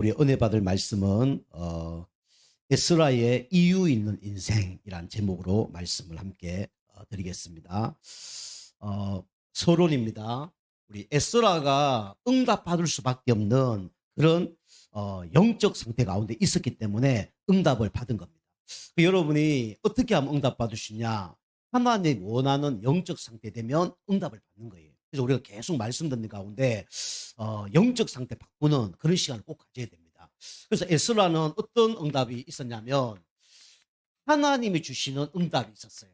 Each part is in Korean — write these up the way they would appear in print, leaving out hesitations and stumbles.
우리 은혜 받을 말씀은 에스라의 이유 있는 인생이란 제목으로 말씀을 함께 드리겠습니다. 서론입니다. 우리 에스라가 응답받을 수밖에 없는 그런 영적 상태 가운데 있었기 때문에 응답을 받은 겁니다. 여러분이 어떻게 하면 응답받을 수 있냐? 하나님 원하는 영적 상태 되면 응답을 받는 거예요. 그래서 우리가 계속 말씀 듣는 가운데 영적 상태 바꾸는 그런 시간을 꼭 가져야 됩니다. 그래서 에스라는 어떤 응답이 있었냐면 하나님이 주시는 응답이 있었어요.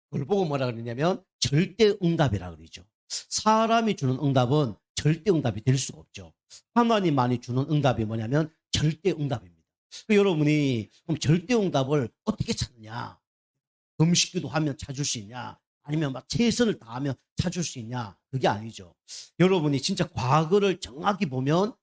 그걸 보고 뭐라 그러냐면 절대 응답이라 그러죠. 사람이 주는 응답은 절대 응답이 될 수가 없죠. 하나님만이 주는 응답이 뭐냐면 절대 응답입니다. 여러분이 그럼 절대 응답을 어떻게 찾느냐? 금식기도 하면 찾을 수 있냐? 아니면 막 최선을 다하면 찾을 수 있냐? 그게 아니죠. 여러분이 진짜 과거를 정확히 보면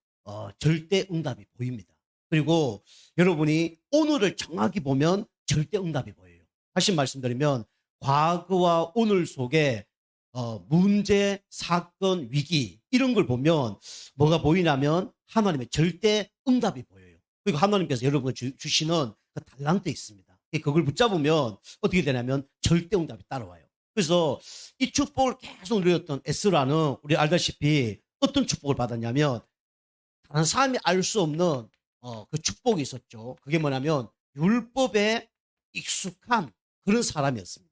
절대 응답이 보입니다. 그리고 여러분이 오늘을 정확히 보면 절대 응답이 보여요. 다시 말씀드리면 과거와 오늘 속에 문제, 사건, 위기 이런 걸 보면 뭐가 보이냐면 하나님의 절대 응답이 보여요. 그리고 하나님께서 여러분을 주시는 그 달란트 있습니다. 그걸 붙잡으면 어떻게 되냐면 절대 응답이 따라와요. 그래서 이 축복을 계속 누렸던 에스라는 우리 알다시피 어떤 축복을 받았냐면 다른 사람이 알 수 없는 그 축복이 있었죠. 그게 뭐냐면 율법에 익숙한 그런 사람이었습니다.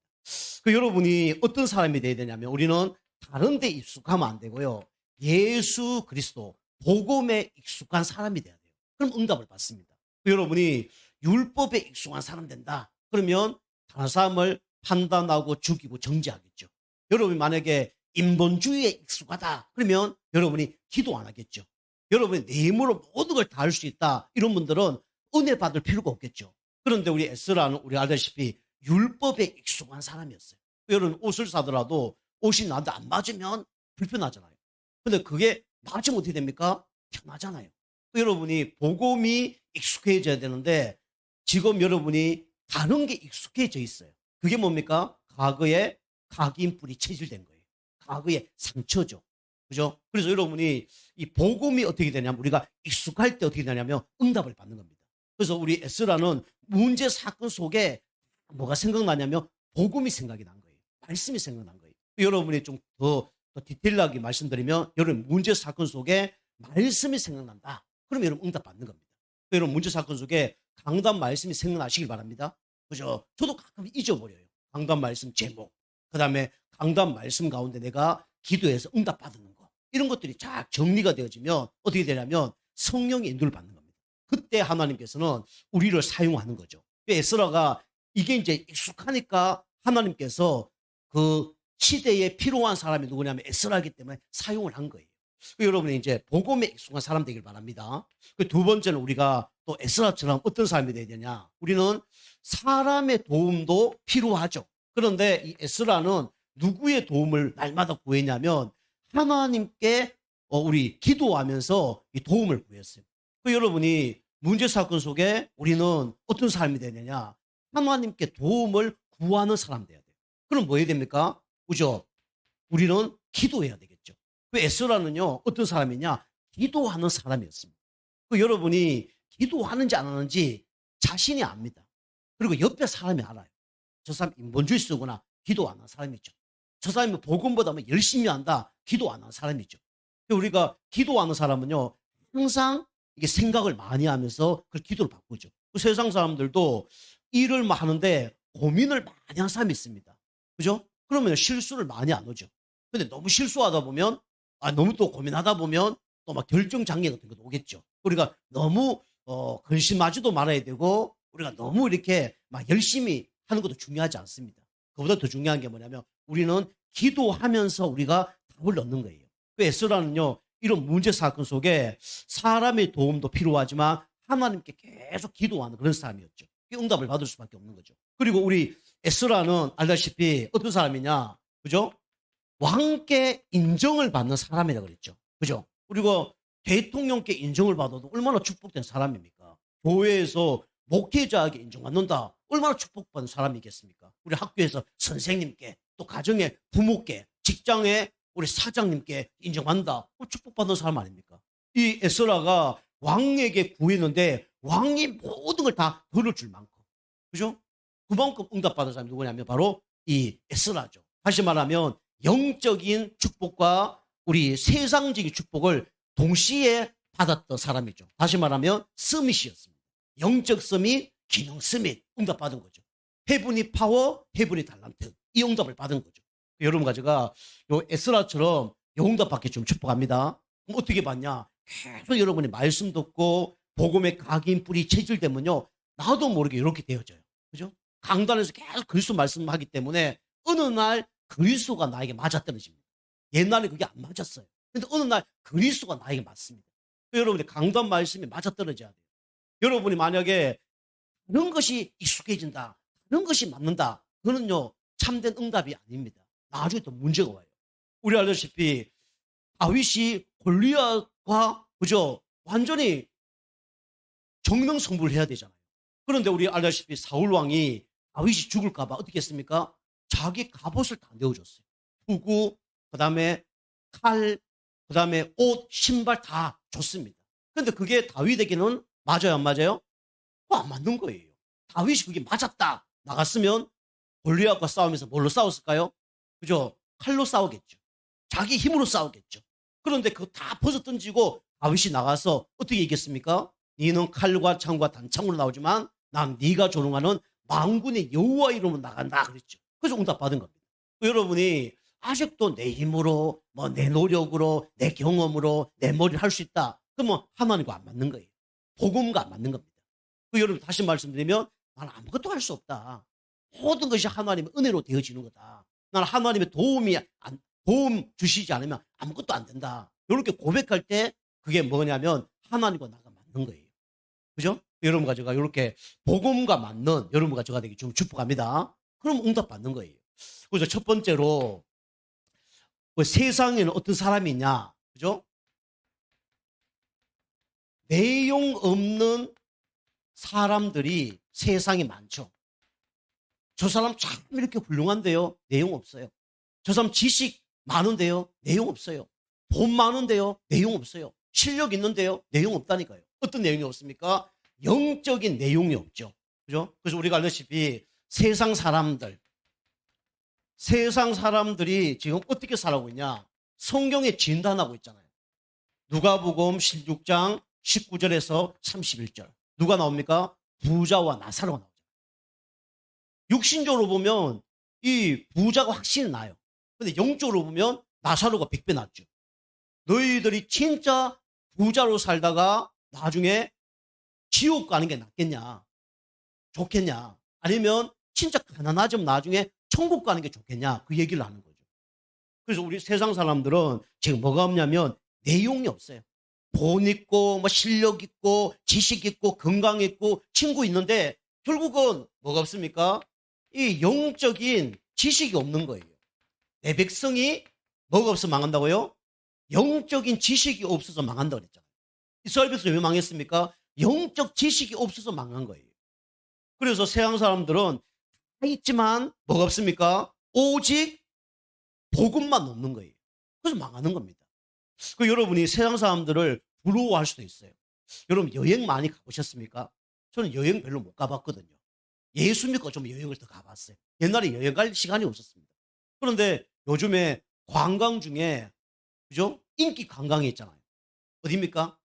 여러분이 어떤 사람이 돼야 되냐면 우리는 다른 데 익숙하면 안 되고요. 예수 그리스도 복음에 익숙한 사람이 돼야 돼요. 그럼 응답을 받습니다. 여러분이 율법에 익숙한 사람 된다. 그러면 다른 사람을 판단하고 죽이고 정죄하겠죠. 여러분이 만약에 인본주의에 익숙하다. 그러면 여러분이 기도 안 하겠죠. 여러분이 내 힘으로 모든 걸 다 할 수 있다. 이런 분들은 은혜 받을 필요가 없겠죠. 그런데 우리 에스라는 우리 알다시피 율법에 익숙한 사람이었어요. 여러분 옷을 사더라도 옷이 나한테 안 맞으면 불편하잖아요. 근데 그게 맞으면 어떻게 됩니까? 편하잖아요. 여러분이 복음이 익숙해져야 되는데 지금 여러분이 다른 게 익숙해져 있어요. 그게 뭡니까? 과거에 각인뿔이 체질된 거예요. 과거의 상처죠. 그죠? 그래서 여러분이 이 복음이 어떻게 되냐면 우리가 익숙할 때 어떻게 되냐면 응답을 받는 겁니다. 그래서 우리 에스라는 문제 사건 속에 뭐가 생각나냐면 복음이 생각이 난 거예요. 말씀이 생각난 거예요. 여러분이 좀 더 디테일하게 말씀드리면 여러분 문제 사건 속에 말씀이 생각난다. 그럼 여러분 응답 받는 겁니다. 여러분 문제 사건 속에 강단 말씀이 생각나시길 바랍니다. 그죠? 저도 가끔 잊어버려요. 강단 말씀 제목. 그 다음에 강단 말씀 가운데 내가 기도해서 응답 받는 거. 이런 것들이 쫙 정리가 되어지면 어떻게 되냐면 성령의 인도를 받는 겁니다. 그때 하나님께서는 우리를 사용하는 거죠. 에스라가 이게 이제 익숙하니까 하나님께서 그 시대에 필요한 사람이 누구냐면 에스라이기 때문에 사용을 한 거예요. 여러분이 이제 복음에 익숙한 사람 되길 바랍니다. 두 번째는 우리가 또 에스라처럼 어떤 사람이 되어야 되냐. 우리는 사람의 도움도 필요하죠. 그런데 이 에스라는 누구의 도움을 날마다 구했냐면 하나님께 우리 기도하면서 이 도움을 구했어요. 여러분이 문제 사건 속에 우리는 어떤 사람이 되느냐. 하나님께 도움을 구하는 사람 돼야 돼요. 그럼 뭐 해야 됩니까? 그죠? 우리는 기도해야 되겠죠. 에스라는요, 어떤 사람이냐? 기도하는 사람이었습니다. 여러분이 기도하는지 안 하는지 자신이 압니다. 그리고 옆에 사람이 알아요. 저 사람 인본주의 쓰거나 기도 안 하는 사람이죠. 저 사람이 복음보다 열심히 한다. 기도 안 하는 사람이죠. 우리가 기도하는 사람은요, 항상 이게 생각을 많이 하면서 그 기도를 바꾸죠. 세상 사람들도 일을 하는데 고민을 많이 하는 사람이 있습니다. 그죠? 그러면 실수를 많이 안 하죠. 근데 너무 실수하다 보면, 너무 또 고민하다 보면 또 막 결정장애 같은 것도 오겠죠. 우리가 너무, 근심하지도 말아야 되고, 우리가 너무 이렇게 막 열심히 하는 것도 중요하지 않습니다. 그보다 더 중요한 게 뭐냐면, 우리는 기도하면서 우리가 답을 얻는 거예요. 에스라는요, 이런 문제 사건 속에 사람의 도움도 필요하지만 하나님께 계속 기도하는 그런 사람이었죠. 응답을 받을 수밖에 없는 거죠. 그리고 우리 에스라는 알다시피 어떤 사람이냐, 그죠? 왕께 인정을 받는 사람이라고 그랬죠. 그죠? 그리고 대통령께 인정을 받아도 얼마나 축복된 사람입니까? 교회에서 목회자에게 인정받는다. 얼마나 축복받는 사람이겠습니까? 우리 학교에서 선생님께, 또 가정의 부모께, 직장에 우리 사장님께 인정받는다. 축복받는 사람 아닙니까? 이 에스라가 왕에게 구했는데 왕이 모든 걸 다 들어줄 만큼. 그죠? 그만큼 응답받은 사람이 누구냐면 바로 이 에스라죠. 다시 말하면 영적인 축복과 우리 세상적인 축복을 동시에 받았던 사람이죠. 다시 말하면 스밋이었습니다. 영적 스밋, 기능 스밋, 응답받은 거죠. 헤브니 파워, 헤브니 달란트. 이 응답을 받은 거죠. 여러분 가지가 요 에스라처럼 요 응답 받기 좀 축복합니다. 그럼 어떻게 받냐? 계속 여러분이 말씀 듣고 복음의 각인 뿌리 체질되면요, 나도 모르게 이렇게 되어져요. 그죠? 강단에서 계속 그리스도 말씀하기 때문에 어느 날 그리스도가 나에게 맞아떨어집니다. 옛날에 그게 안 맞았어요. 근데 어느 날 그리스도가 나에게 맞습니다. 여러분이 강단 말씀이 맞아떨어져야 돼요. 여러분이 만약에 다른 것이 익숙해진다, 다른 것이 맞는다, 그거는요 참된 응답이 아닙니다. 나중에 또 문제가 와요. 우리 알다시피 다윗이 골리앗과 그죠 완전히 정명승부를 해야 되잖아요. 그런데 우리 알다시피 사울 왕이 다윗이 죽을까봐 어떻게 했습니까? 자기 갑옷을 다 내어줬어요. 투구, 그다음에 칼, 그다음에 옷, 신발 다 줬습니다. 그런데 그게 다윗에게는 맞아요, 안 맞아요? 그거 안 맞는 거예요. 다윗이 그게 맞았다 나갔으면 골리앗과 싸우면서 뭘로 싸웠을까요? 그죠? 칼로 싸우겠죠. 자기 힘으로 싸우겠죠. 그런데 그거 다 벗어 던지고 다윗이 나가서 어떻게 얘기했습니까? 너는 칼과 창과 단창으로 나오지만 난 네가 조롱하는 만군의 여호와 이름으로 나간다 그랬죠. 그래서 응답 받은 겁니다. 여러분이 아직도 내 힘으로 뭐 내 노력으로 내 경험으로 내 머리를 할 수 있다. 그러면 하나님과 안 맞는 거예요. 복음과 안 맞는 겁니다. 여러분 다시 말씀드리면 나는 아무것도 할 수 없다. 모든 것이 하나님의 은혜로 되어지는 거다. 나는 하나님의 도움 주시지 않으면 아무것도 안 된다. 이렇게 고백할 때 그게 뭐냐면 하나님과 나가 맞는 거예요. 그죠? 여러분과 제가 이렇게 복음과 맞는 여러분과 제가 되기 좀 축복합니다. 그럼 응답 받는 거예요. 그래서 첫 번째로 세상에는 어떤 사람이 있냐? 그죠? 내용 없는 사람들이 세상에 많죠. 저 사람 참 이렇게 훌륭한데요. 내용 없어요. 저 사람 지식 많은데요. 내용 없어요. 돈 많은데요. 내용 없어요. 실력 있는데요. 내용 없다니까요. 어떤 내용이 없습니까? 영적인 내용이 없죠. 그죠? 그래서 우리가 알다시피 세상 사람들이 지금 어떻게 살아오고 있냐? 성경에 진단하고 있잖아요. 누가복음 16장 19절에서 31절. 누가 나옵니까? 부자와 나사로가 나오죠. 육신적으로 보면 이 부자가 확실히 나요. 근데 영적으로 보면 나사로가 100배 낫죠. 너희들이 진짜 부자로 살다가 나중에 지옥 가는 게 낫겠냐? 좋겠냐? 아니면 진짜 가난하지만 나중에 천국 가는 게 좋겠냐? 그 얘기를 하는 거죠. 그래서 우리 세상 사람들은 지금 뭐가 없냐면 내용이 없어요. 돈 있고 뭐 실력 있고 지식 있고 건강 있고 친구 있는데 결국은 뭐가 없습니까? 이 영적인 지식이 없는 거예요. 내 백성이 뭐가 없어 망한다고요? 영적인 지식이 없어서 망한다 그랬잖아요. 이스라엘 백성이 왜 망했습니까? 영적 지식이 없어서 망한 거예요. 그래서 세상 사람들은 다 있지만 뭐가 없습니까? 오직 복음만 없는 거예요. 그래서 망하는 겁니다. 여러분이 세상 사람들을 부러워할 수도 있어요. 여러분 여행 많이 가보셨습니까? 저는 여행 별로 못 가봤거든요. 예수 믿고 좀 여행을 더 가봤어요. 옛날에 여행 갈 시간이 없었습니다. 그런데 요즘에 관광 중에 그죠? 인기 관광이 있잖아요. 어디입니까?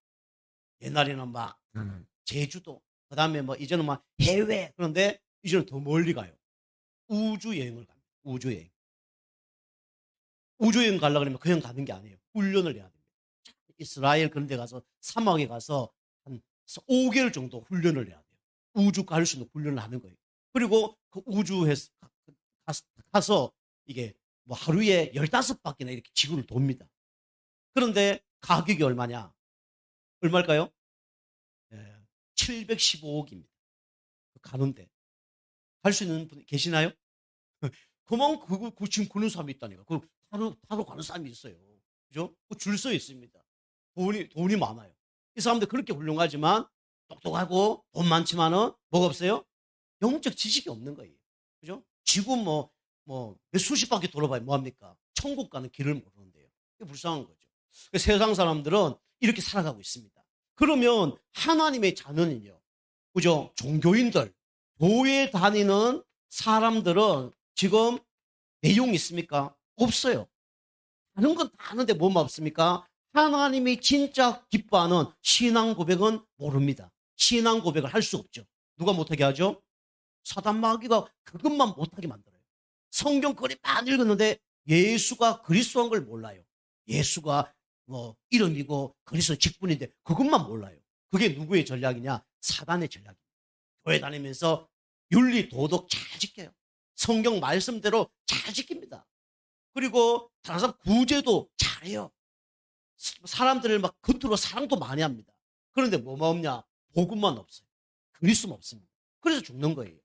옛날에는 막 제주도, 그다음에 뭐 이제는 막 해외. 그런데 이제는 더 멀리 가요. 우주 여행을 갑니다. 우주 여행. 우주 여행 가려고 하면 그냥 가는 게 아니에요. 훈련을 해야 됩니다. 이스라엘 그런 데 가서 사막에 가서 한 5개월 정도 훈련을 해야 돼요. 우주 갈 수 있는 훈련을 하는 거예요. 그리고 그 우주에 가서 이게 뭐 하루에 15바퀴나 이렇게 지구를 돕니다. 그런데 가격이 얼마냐? 얼마일까요? 715억입니다. 가는데. 갈 수 있는 분 계시나요? 그만큼 지금 그런 사람이 있다니까. 타러 가는 사람이 있어요. 그죠? 줄 서 있습니다. 돈이 많아요. 이 사람들 그렇게 훌륭하지만 똑똑하고 돈 많지만은 뭐가 없어요? 영적 지식이 없는 거예요. 그죠? 지구 몇 수십 바퀴 돌아봐야 뭐합니까? 천국 가는 길을 모르는데요. 이게 불쌍한 거죠. 세상 사람들은 이렇게 살아가고 있습니다. 그러면 하나님의 자녀는요, 그죠? 종교인들, 교회 다니는 사람들은 지금 내용이 있습니까? 없어요. 다른 건 다 아는데 뭐만 없습니까? 하나님이 진짜 기뻐하는 신앙 고백은 모릅니다. 신앙 고백을 할 수 없죠. 누가 못하게 하죠? 사단 마귀가 그것만 못하게 만들어요. 성경 그리 많이 읽었는데 예수가 그리스도인 걸 몰라요. 예수가 뭐 이름이고 그리스도 직분인데 그것만 몰라요. 그게 누구의 전략이냐? 사단의 전략입니다. 교회 다니면서 윤리 도덕 잘 지켜요. 성경 말씀대로 잘 지킵니다. 그리고 다른 사람 구제도 잘해요. 사람들을 막 겉으로 사랑도 많이 합니다. 그런데 뭐만 없냐? 복음만 없어요. 그리스도만 없습니다. 그래서 죽는 거예요.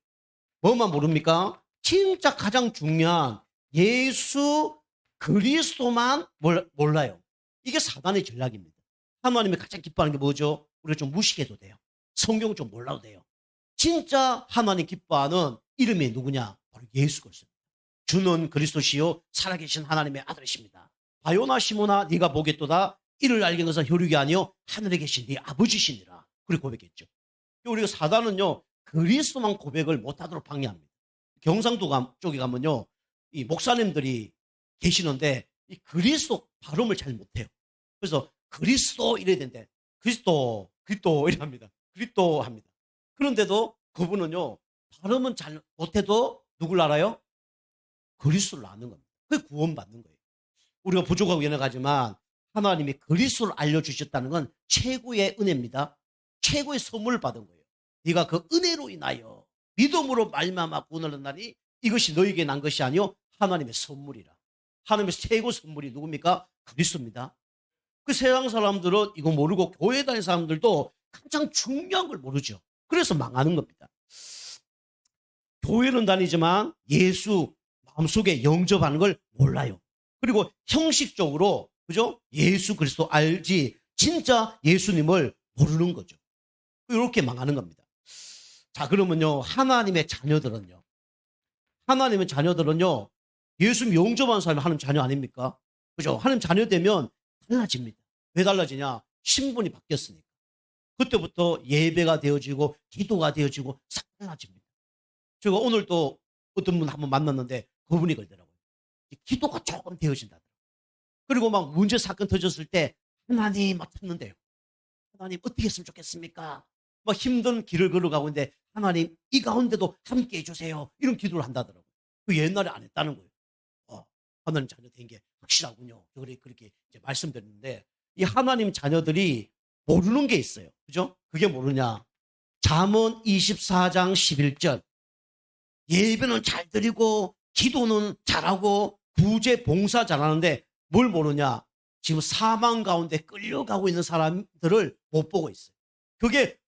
뭐만 모릅니까? 진짜 가장 중요한 예수 그리스도만 몰라요. 이게 사단의 전략입니다. 하나님이 가장 기뻐하는 게 뭐죠? 우리가 좀 무식해도 돼요. 성경 좀 몰라도 돼요. 진짜 하나님 기뻐하는 이름이 누구냐? 바로 예수 그리스도. 주는 그리스도시요 살아계신 하나님의 아들이십니다. 바요나 시모나 네가 보겠도다. 이를 알게 것은 혈육이 아니요 하늘에 계신 네 아버지시니라. 그렇게 고백했죠. 우리가 사단은요 그리스도만 고백을 못하도록 방해합니다. 경상도 쪽에 가면요 이 목사님들이 계시는데 이 그리스도 발음을 잘 못해요. 그래서 그리스도 이래야 되는데 그리스도 이래 합니다. 그리스도 합니다. 그런데도 그분은요 발음은 잘 못해도 누굴 알아요? 그리스도를 아는 겁니다. 그게 구원받는 거예요. 우리가 부족하고 연약하지만 하나님이 그리스도를 알려주셨다는 건 최고의 은혜입니다. 최고의 선물을 받은 거예요. 네가 그 은혜로 인하여 믿음으로 말미암아 구원을 얻나니 이것이 너에게 난 것이 아니요 하나님의 선물이라. 하나님의 최고 선물이 누굽니까? 그리스도입니다. 그 세상 사람들은 이거 모르고 교회 다니는 사람들도 가장 중요한 걸 모르죠. 그래서 망하는 겁니다. 교회는 다니지만 예수 마음속에 영접하는 걸 몰라요. 그리고 형식적으로 그죠? 예수 그리스도 알지 진짜 예수님을 모르는 거죠. 이렇게 망하는 겁니다. 자, 그러면요 하나님의 자녀들은요 예수 영접하는 사람이 하나님 자녀 아닙니까? 그죠? 하나님 자녀 되면 달라집니다. 왜 달라지냐? 신분이 바뀌었으니까. 그때부터 예배가 되어지고 기도가 되어지고 싹 달라집니다. 제가 오늘 또 어떤 분 한번 만났는데 그분이 그러더라고요. 기도가 조금 되어진다. 그리고 막 문제 사건 터졌을 때 하나님 막 찾는데요. 하나님 어떻게 했으면 좋겠습니까? 막 힘든 길을 걸어가고 있는데 하나님 이 가운데도 함께 해주세요. 이런 기도를 한다더라고요. 그 옛날에 안 했다는 거예요. 하나님 자녀 된 게 확실하군요. 그렇게 이제 말씀드렸는데 이 하나님 자녀들이 모르는 게 있어요. 그죠? 그게 뭐냐? 잠언 24장 11절. 예배는 잘 드리고 기도는 잘하고 구제 봉사 잘하는데 뭘 모르냐? 지금 사망 가운데 끌려가고 있는 사람들을 못 보고 있어요. 그게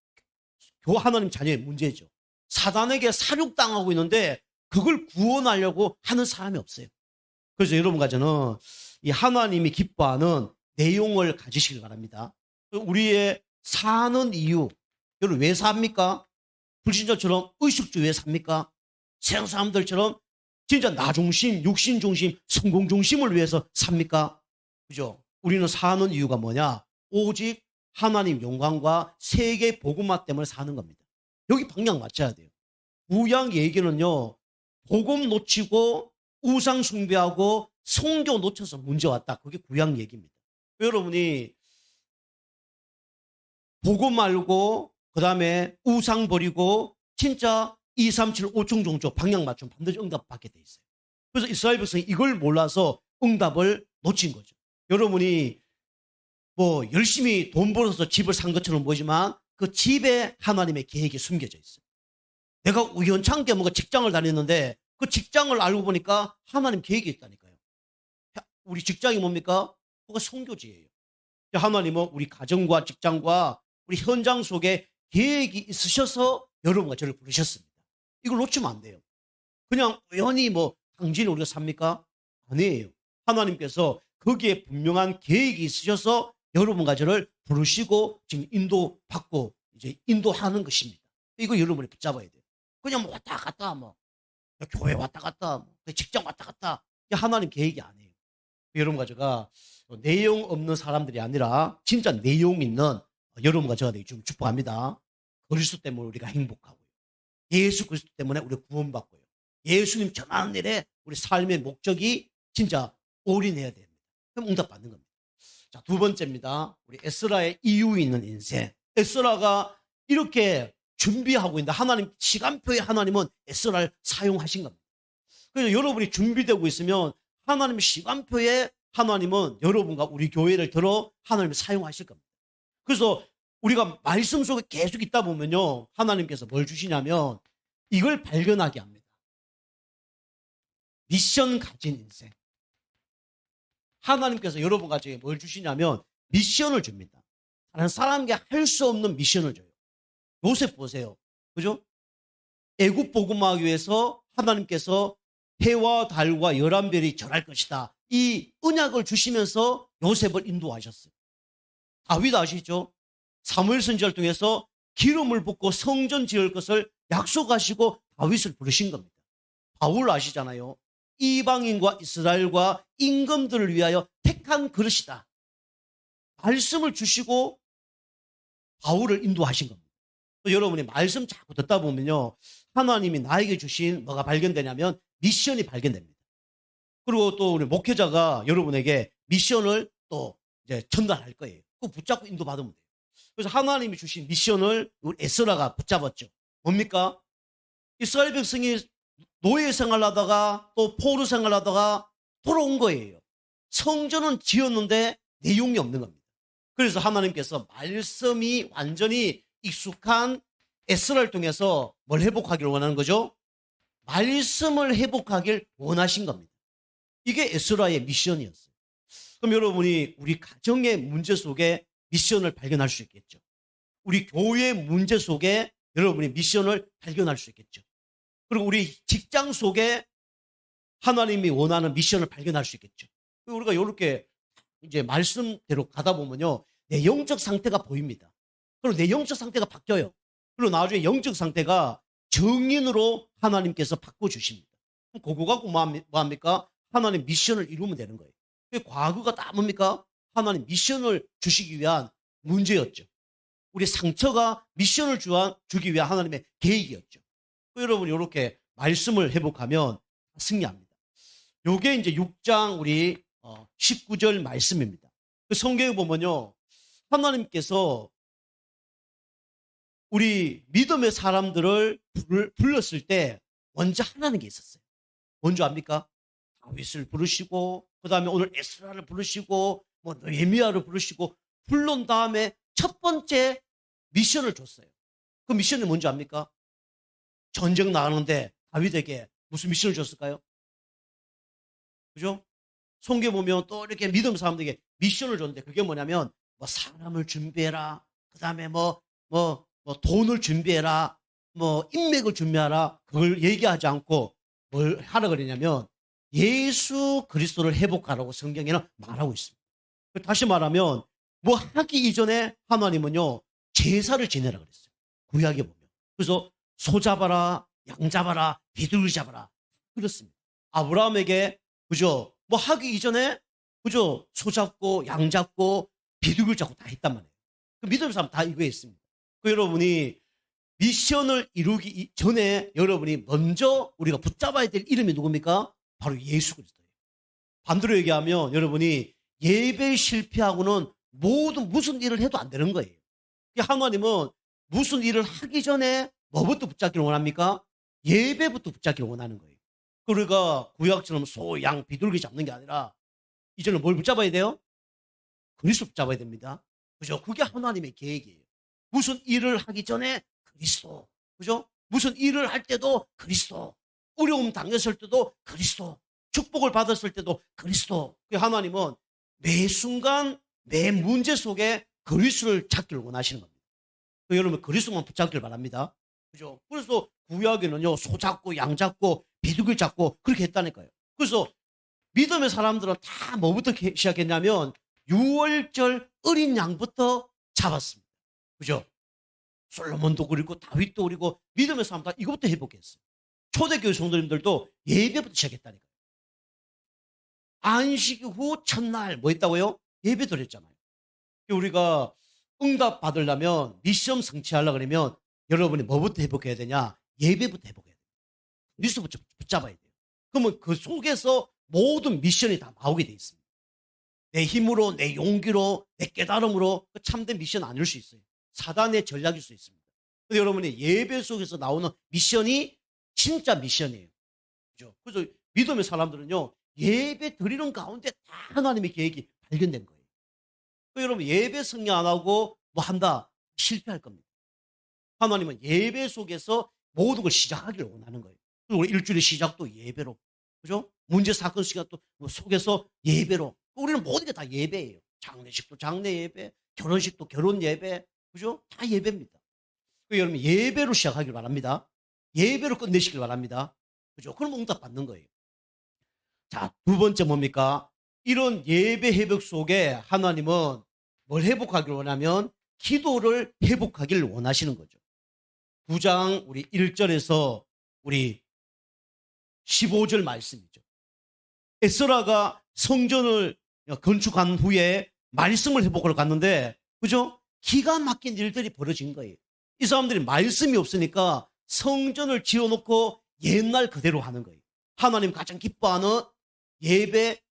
하나님 자녀의 문제죠. 사단에게 사륙당하고 있는데 그걸 구원하려고 하는 사람이 없어요. 그래서 여러분과 저는 이 하나님이 기뻐하는 내용을 가지시길 바랍니다. 우리의 사는 이유, 여러분 왜 삽니까? 불신자처럼 의식주의에 삽니까? 세상 사람들처럼 진짜 나 중심, 육신 중심, 성공 중심을 위해서 삽니까? 그죠? 우리는 사는 이유가 뭐냐? 오직 하나님 영광과 세계 복음화 때문에 사는 겁니다. 여기 방향 맞춰야 돼요. 구약 얘기는요, 복음 놓치고 우상 숭배하고 성교 놓쳐서 문제 왔다. 그게 구약 얘기입니다. 여러분이 복음 말고 그다음에 우상 버리고 진짜 2, 3, 7, 5중 종족 방향 맞추면 반드시 응답 받게 돼 있어요. 그래서 이스라엘 백성이 이걸 몰라서 응답을 놓친 거죠. 여러분이 뭐 열심히 돈 벌어서 집을 산 것처럼 보이지만 그 집에 하나님의 계획이 숨겨져 있어요. 내가 우연찮게 뭔가 직장을 다녔는데 그 직장을 알고 보니까 하나님 계획이 있다니까요. 우리 직장이 뭡니까? 그거 선교지예요. 하나님은 우리 가정과 직장과 우리 현장 속에 계획이 있으셔서 여러분과 저를 부르셨습니다. 이걸 놓치면 안 돼요. 그냥 우연히 뭐 당진에 우리가 삽니까? 아니에요. 하나님께서 거기에 분명한 계획이 있으셔서 여러분과 저를 부르시고 지금 인도받고 이제 인도하는 것입니다. 이거 여러분이 붙잡아야 돼요. 그냥 뭐 왔다 갔다 뭐 교회 왔다 갔다 뭐 직장 왔다 갔다 이게 하나님 계획이 아니에요. 여러분과 제가 내용 없는 사람들이 아니라 진짜 내용 있는 여러분과 저가 되기 좀 축복합니다. 그리스도 때문에 우리가 행복하고요. 예수 그리스도 때문에 우리가 구원받고요. 예수님 전하는 일에 우리 삶의 목적이 진짜 올인해야 됩니다. 그럼 응답받는 겁니다. 자, 두 번째입니다. 우리 에스라의 이유 있는 인생. 에스라가 이렇게 준비하고 있는데 하나님 시간표에 하나님은 에스라를 사용하신 겁니다. 그래서 여러분이 준비되고 있으면 하나님의 시간표에 하나님은 여러분과 우리 교회를 들어 하나님을 사용하실 겁니다. 그래서 우리가 말씀 속에 계속 있다 보면요, 하나님께서 뭘 주시냐면 이걸 발견하게 합니다. 미션 가진 인생. 하나님께서 여러분과 저에게 뭘 주시냐면 미션을 줍니다. 다른 사람에게 할 수 없는 미션을 줘요. 요셉 보세요. 그죠? 애굽 복음하기 위해서 하나님께서 해와 달과 11별이 절할 것이다. 이 언약을 주시면서 요셉을 인도하셨어요. 다윗 아시죠? 사무엘 선지자를 통해서 기름을 붓고 성전 지을 것을 약속하시고 다윗을 부르신 겁니다. 바울 아시잖아요. 이방인과 이스라엘과 임금들을 위하여 택한 그릇이다. 말씀을 주시고 바울을 인도하신 겁니다. 또 여러분이 말씀 자꾸 듣다 보면요, 하나님이 나에게 주신 뭐가 발견되냐면 미션이 발견됩니다. 그리고 또 우리 목회자가 여러분에게 미션을 또 이제 전달할 거예요. 그거 붙잡고 인도받으면 돼요. 그래서 하나님이 주신 미션을 우리 에스라가 붙잡았죠. 뭡니까? 이스라엘 백성이 노예 생활하다가 또 포로 생활하다가 돌아온 거예요. 성전은 지었는데 내용이 없는 겁니다. 그래서 하나님께서 말씀이 완전히 익숙한 에스라를 통해서 뭘 회복하기를 원하는 거죠? 말씀을 회복하길 원하신 겁니다. 이게 에스라의 미션이었어요. 그럼 여러분이 우리 가정의 문제 속에 미션을 발견할 수 있겠죠. 우리 교회의 문제 속에 여러분이 미션을 발견할 수 있겠죠. 그리고 우리 직장 속에 하나님이 원하는 미션을 발견할 수 있겠죠. 우리가 이렇게 이제 말씀대로 가다 보면요, 내 영적 상태가 보입니다. 그리고 내 영적 상태가 바뀌어요. 그리고 나중에 영적 상태가 정인으로 하나님께서 바꿔주십니다. 그거 갖고 뭐합니까? 하나님 미션을 이루면 되는 거예요. 과거가 다 뭡니까? 하나님 미션을 주시기 위한 문제였죠. 우리 상처가 미션을 주기 위한 하나님의 계획이었죠. 여러분 이렇게 말씀을 회복하면 승리합니다. 요게 이제 6장 우리 19절 말씀입니다. 그 성경에 보면요, 하나님께서 우리 믿음의 사람들을 불렀을 때 먼저 하라는 게 있었어요. 뭔지 압니까? 다윗을 부르시고, 그 다음에 오늘 에스라를 부르시고, 뭐 예미야를 부르시고, 불른 다음에 첫 번째 미션을 줬어요. 그 미션이 뭔지 압니까? 전쟁 나가는데 다윗에게 무슨 미션을 줬을까요? 그죠? 성경에 보면 또 이렇게 믿음 사람들에게 미션을 줬는데 그게 뭐냐면 뭐 사람을 준비해라. 그 다음에 뭐 돈을 준비해라. 뭐 인맥을 준비하라. 그걸 얘기하지 않고 뭘 하라 그러냐면 예수 그리스도를 회복하라고 성경에는 말하고 있습니다. 다시 말하면 뭐 하기 이전에 하나님은요, 제사를 지내라 그랬어요. 구약에 보면. 그래서 소 잡아라, 양 잡아라, 비둘기 잡아라. 그렇습니다. 아브라함에게 그죠? 뭐 하기 이전에 그죠? 소 잡고 양 잡고 비둘기 잡고 다 했단 말이에요. 그 믿음의 사람 다 이거 했습니다. 그 여러분이 미션을 이루기 전에 여러분이 먼저 우리가 붙잡아야 될 이름이 누굽니까? 바로 예수 그리스도예요. 반대로 얘기하면 여러분이 예배 실패하고는 모든 무슨 일을 해도 안 되는 거예요. 하나님은 무슨 일을 하기 전에 뭐부터 붙잡기를 원합니까? 예배부터 붙잡기를 원하는 거예요. 그러니까 구약처럼 소, 양, 비둘기 잡는 게 아니라 이제는 뭘 붙잡아야 돼요? 그리스도 붙잡아야 됩니다. 그죠? 그게 하나님의 계획이에요. 무슨 일을 하기 전에 그리스도. 그죠? 무슨 일을 할 때도 그리스도. 어려움 당했을 때도 그리스도. 축복을 받았을 때도 그리스도. 하나님은 매 순간 매 문제 속에 그리스도를 찾기를 원하시는 겁니다. 여러분 그리스도만 붙잡기를 바랍니다. 그죠? 그래서 구약에는요, 소 잡고 양 잡고 비둘기 잡고 그렇게 했다니까요. 그래서 믿음의 사람들은 다 뭐부터 시작했냐면 6월절 어린 양부터 잡았습니다. 그죠? 솔로몬도 그리고 다윗도 그리고 믿음의 사람 다 이것부터 회복했어요. 초대교회 성도님들도 예배부터 시작했다니까요. 안식 후 첫날 뭐 했다고요? 예배 드렸잖아요. 우리가 응답 받으려면 미션 성취하려고 그러면 여러분이 뭐부터 회복해야 되냐? 예배부터 회복해야 돼요. 뉴스부터 붙잡아야 돼요. 그러면 그 속에서 모든 미션이 다 나오게 돼 있습니다. 내 힘으로, 내 용기로, 내 깨달음으로 그 참된 미션 아닐 수 있어요. 사단의 전략일 수 있습니다. 근데 여러분이 예배 속에서 나오는 미션이 진짜 미션이에요. 그죠? 그래서 믿음의 사람들은요, 예배 드리는 가운데 다 하나님의 계획이 발견된 거예요. 여러분, 예배 승리 안 하고 뭐 한다? 실패할 겁니다. 하나님은 예배 속에서 모든 걸 시작하기를 원하는 거예요. 그리고 우리 일주일의 시작도 예배로. 그죠? 문제, 사건 시간도 뭐 속에서 예배로. 우리는 모든 게 다 예배예요. 장례식도 장례 예배, 결혼식도 결혼 예배. 그죠? 다 예배입니다. 여러분, 예배로 시작하길 바랍니다. 예배로 끝내시길 바랍니다. 그죠? 그럼 응답 받는 거예요. 자, 두 번째 뭡니까? 이런 예배 회복 속에 하나님은 뭘 회복하길 원하면 기도를 회복하길 원하시는 거죠. 9장 우리 1절에서 우리 15절 말씀이죠. 에스라가 성전을 건축한 후에 말씀을 회복하러 갔는데, 그죠? 기가 막힌 일들이 벌어진 거예요. 이 사람들이 말씀이 없으니까 성전을 지어놓고 옛날 그대로 하는 거예요. 하나님 가장 기뻐하는 예배,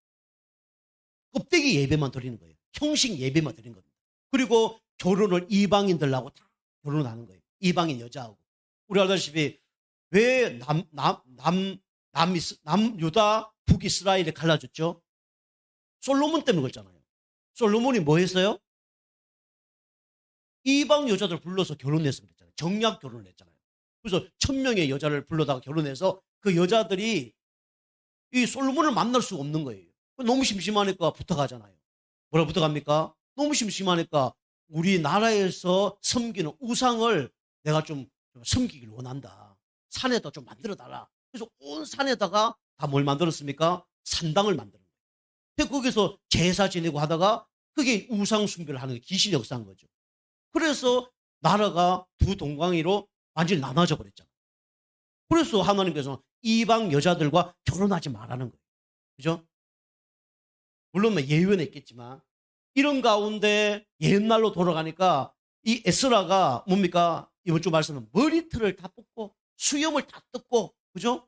껍데기 예배만 드리는 거예요. 형식 예배만 드리는 겁니다. 그리고 결혼을 이방인들하고 다 결혼을 하는 거예요. 이방인 여자하고. 우리 알다시피 왜 남유다, 북이스라엘에 갈라졌죠? 솔로몬 때문에 그랬잖아요. 솔로몬이 뭐 했어요? 이방 여자들 불러서 결혼해서 그랬잖아요. 정략 결혼을 했잖아요. 그래서 1000명의 여자를 불러다가 결혼해서 그 여자들이 이 솔로몬을 만날 수가 없는 거예요. 너무 심심하니까 부탁하잖아요. 뭐라 부탁합니까? 너무 심심하니까 우리나라에서 섬기는 우상을 내가 좀 섬기길 원한다. 산에다 좀 만들어달라. 그래서 온 산에다가 다 뭘 만들었습니까? 산당을 만드는 거예요. 그래서 거기서 제사 지내고 하다가 그게 우상 숭배를 하는 귀신이 역사한 거죠. 그래서 나라가 두 동강이로 완전히 나눠져 버렸잖아요. 그래서 하나님께서 이방 여자들과 결혼하지 말라는 거예요. 그죠? 물론 예외는 있겠지만 이런 가운데 옛날로 돌아가니까 이 에스라가 뭡니까? 이번 주 말씀은 머리털을 다 뽑고 수염을 다 뜯고, 그죠?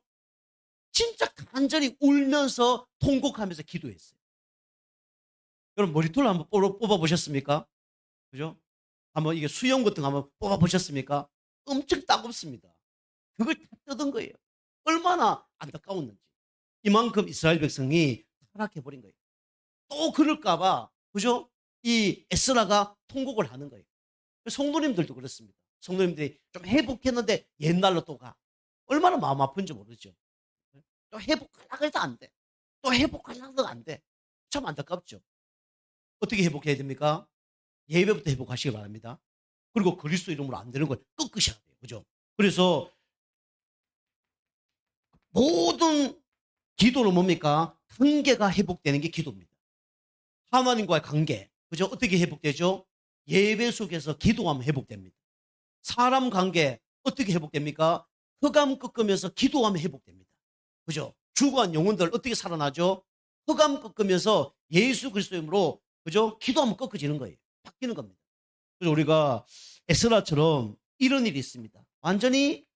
진짜 간절히 울면서 통곡하면서 기도했어요. 여러분, 머리털 한번 뽑아보셨습니까? 그죠? 한번 이게 수염 같은 거 한번 뽑아보셨습니까? 엄청 따갑습니다. 그걸 다 뜯은 거예요. 얼마나 안타까웠는지. 이만큼 이스라엘 백성이 타락해버린 거예요. 또 그럴까봐, 그죠? 이 에스라가 통곡을 하는 거예요. 성도님들도 그렇습니다. 성도님들이 좀 회복했는데 옛날로 또 가. 얼마나 마음 아픈지 모르죠. 또 회복하려고 해도 안 돼. 또 회복하려고 해도 안 돼. 참 안타깝죠. 어떻게 회복해야 됩니까? 예배부터 회복하시기 바랍니다. 그리고 그리스도 이름으로 안 되는 걸 꺾으셔야 돼요. 그죠? 그래서 모든 기도는 뭡니까? 관계가 회복되는 게 기도입니다. 하나님과의 관계. 그죠? 어떻게 회복되죠? 예배 속에서 기도하면 회복됩니다. 사람 관계 어떻게 회복됩니까? 흑암 꺾으면서 기도하면 회복됩니다. 그죠? 죽어간 영혼들 어떻게 살아나죠? 흑암 꺾으면서 예수 그리스도의 이름으로, 그죠? 기도하면 꺾어지는 거예요. 바뀌는 겁니다. 그래서 우리가 에스라처럼 이런 일이 있습니다. 완전히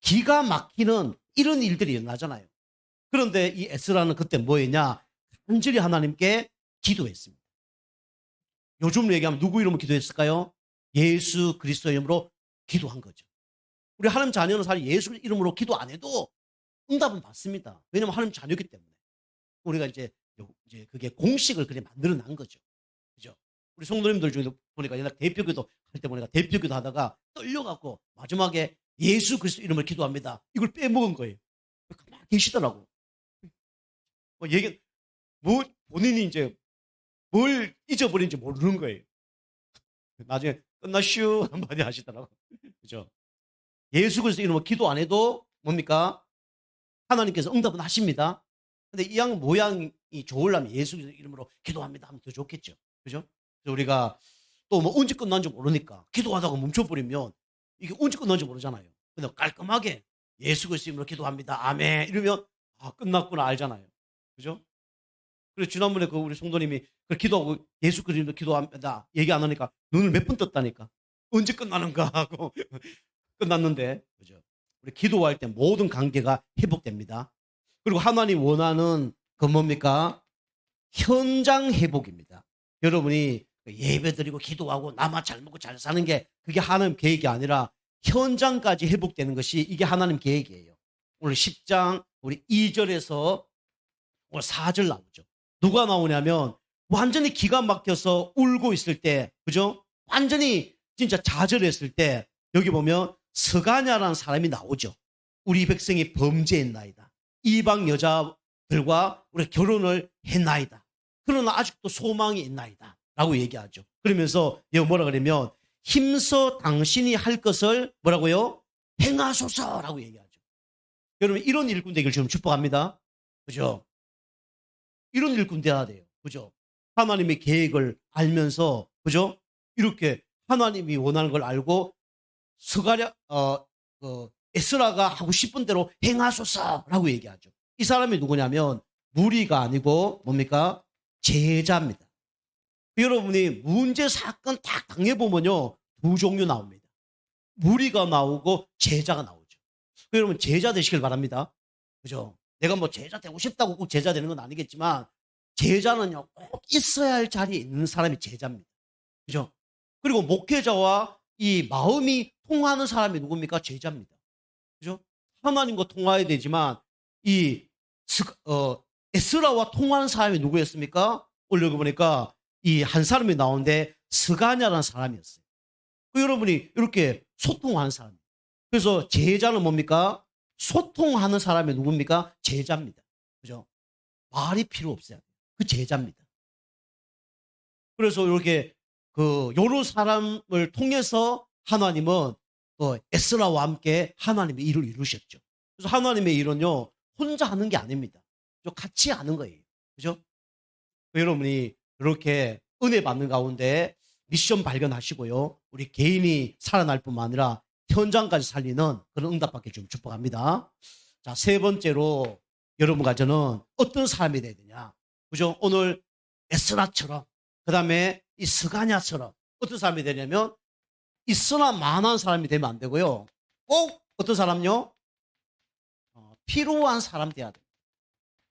기가 막히는 이런 일들이 일어나잖아요. 그런데 이 에스라는 그때 뭐 했냐? 간절히 하나님께 기도했습니다. 요즘 얘기하면 누구 이름으로 기도했을까요? 예수 그리스도의 이름으로 기도한 거죠. 우리 하나님 자녀는 사실 예수 이름으로 기도 안 해도 응답은 받습니다. 왜냐하면 하나님 자녀이기 때문에. 우리가 이제 그게 공식을 그래 만들어 난 거죠. 그죠? 우리 성도님들 중에도 보니까 옛날 대표기도 할 때 보니까 대표기도 하다가 떨려갖고 마지막에 예수 그리스도 이름을 기도합니다. 이걸 빼먹은 거예요. 가만히 계시더라고. 본인이 이제 뭘 잊어버린지 모르는 거예요. 나중에 끝나슈 한마디 하시더라고. 그죠? 예수 그리스도 이름으로 기도 안 해도 뭡니까? 하나님께서 응답은 하십니다. 근데 이 양 모양이 좋으려면 예수 이름으로 기도합니다 하면 더 좋겠죠. 그죠? 그래서 우리가 또 뭐 언제 끝난지 모르니까 기도하다가 멈춰버리면 이게 언제 끝난지 모르잖아요. 근데 깔끔하게 예수 그리스도 이름으로 기도합니다. 아멘. 이러면 아, 끝났구나 알잖아요. 그죠? 그래서 지난번에 그 우리 성도님이 그 기도하고 예수 그리스도 기도한다 얘기 안 하니까 눈을 몇 번 떴다니까. 언제 끝나는가 하고 끝났는데, 그죠? 우리 기도할 때 모든 관계가 회복됩니다. 그리고 하나님 원하는 그 뭡니까? 현장 회복입니다. 여러분이 예배 드리고 기도하고 나만 잘 먹고 잘 사는 게 그게 하나님 계획이 아니라 현장까지 회복되는 것이 이게 하나님 계획이에요. 오늘 10장 우리 2절에서 오늘 4절 나오죠. 누가 나오냐면 완전히 기가 막혀서 울고 있을 때, 그죠? 완전히 진짜 좌절했을 때 여기 보면 스가냐라는 사람이 나오죠. 우리 백성이 범죄했나이다. 이방 여자들과 우리 결혼을 했나이다. 그러나 아직도 소망이 있나이다. 라고 얘기하죠. 그러면서 여기 뭐라 그러면 힘써 당신이 할 것을 뭐라고요? 행하소서라고 얘기하죠. 여러분 이런 일꾼 되기를 지금 축복합니다. 그죠? 이런 일꾼 돼야 돼요. 그죠? 하나님의 계획을 알면서, 그죠? 이렇게 하나님이 원하는 걸 알고 에스라가 하고 싶은 대로 행하소서라고 얘기하죠. 이 사람이 누구냐면 무리가 아니고 뭡니까? 제자입니다. 여러분이 문제 사건 다 당해보면요 두 종류 나옵니다. 무리가 나오고 제자가 나오죠. 여러분 제자 되시길 바랍니다. 그죠? 내가 뭐 제자 되고 싶다고 꼭 제자 되는 건 아니겠지만 제자는요 꼭 있어야 할 자리에 있는 사람이 제자입니다. 그죠? 그리고 목회자와 이 마음이 통하는 사람이 누굽니까? 제자입니다. 그죠? 하나님과 통화해야 되지만 에스라와 통하는 사람이 누구였습니까? 오늘 여기 보니까 이 한 사람이 나오는데 스가냐라는 사람이었어요. 여러분이 이렇게 소통하는 사람. 그래서 제자는 뭡니까? 소통하는 사람이 누굽니까? 제자입니다. 그죠? 말이 필요 없어요. 그 제자입니다. 그래서 이렇게 요런 사람을 통해서 하나님은 에스라와 함께 하나님의 일을 이루셨죠. 그래서 하나님의 일은요, 혼자 하는 게 아닙니다. 같이 하는 거예요. 그죠? 여러분이 이렇게 은혜 받는 가운데 미션 발견하시고요. 우리 개인이 살아날 뿐만 아니라 현장까지 살리는 그런 응답받기 좀 축복합니다. 자, 세 번째로 여러분과 저는 어떤 사람이 돼야 되냐. 그죠? 오늘 에스라처럼, 그 다음에 이 스가냐처럼 어떤 사람이 되냐면 있으나 만한 사람이 되면 안 되고요. 꼭 어떤 사람요? 필요한 사람 돼야 돼요.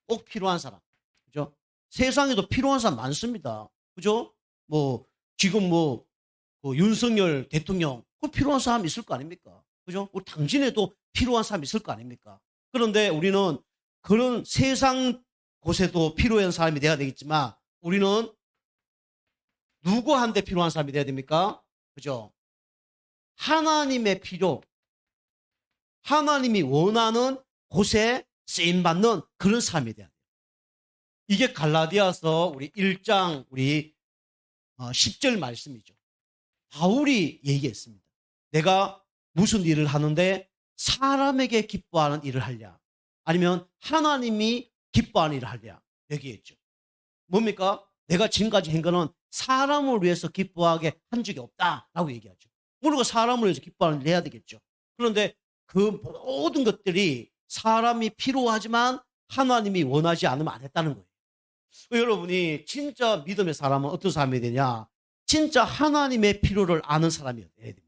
꼭 필요한 사람. 그죠? 세상에도 필요한 사람 많습니다. 그죠? 지금 윤석열 대통령, 그 필요한 사람 있을 거 아닙니까? 그죠? 우리 당진에도 필요한 사람 있을 거 아닙니까? 그런데 우리는 그런 세상 곳에도 필요한 사람이 돼야 되겠지만 우리는 누구한테 필요한 사람이 돼야 됩니까? 그죠? 하나님의 필요, 하나님이 원하는 곳에 쓰임받는 그런 사람이 돼야 돼요. 이게 갈라디아서 우리 1장 우리 10절 말씀이죠. 바울이 얘기했습니다. 내가 무슨 일을 하는데 사람에게 기뻐하는 일을 하랴 아니면 하나님이 기뻐하는 일을 하랴 얘기했죠. 뭡니까? 내가 지금까지 한 거는 사람을 위해서 기뻐하게 한 적이 없다라고 얘기하죠. 우리가 사람을 위해서 기뻐하는 일을 해야 되겠죠. 그런데 그 모든 것들이 사람이 필요하지만 하나님이 원하지 않으면 안 했다는 거예요. 여러분이 진짜 믿음의 사람은 어떤 사람이 되냐? 진짜 하나님의 필요를 아는 사람이 돼야 됩니다.